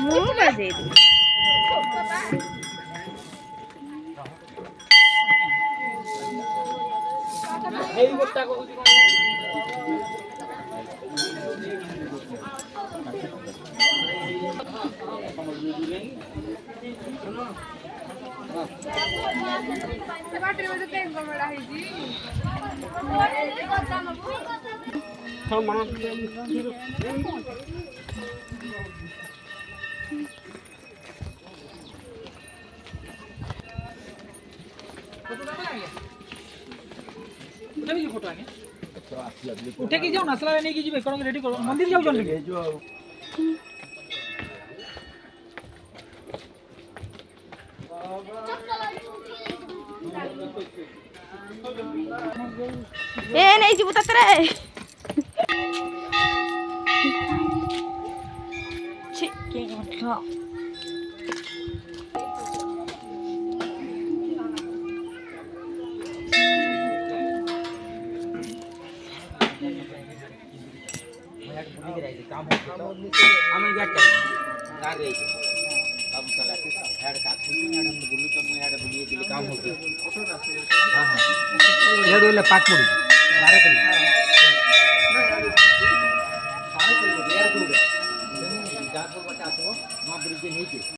ମୁଁ ବଜେଇବି। ହେଇ ଗୋଟା କହୁଛି କଣ उठे कि जाओ नसला नहीं की जीवे कौन रेडी करो मंदिर जाओ जल्दी ए नहीं जीव ततरे छी के उठा काम आम गाड़ी कार रही काम चला हेड काट मैडम बुलू तो मैं हेड बुलिए के काम होते हां हां हेड वाला पाट पड़ी बारे कर बारे कर यार को जा को बता दो वहां ब्रिज नहीं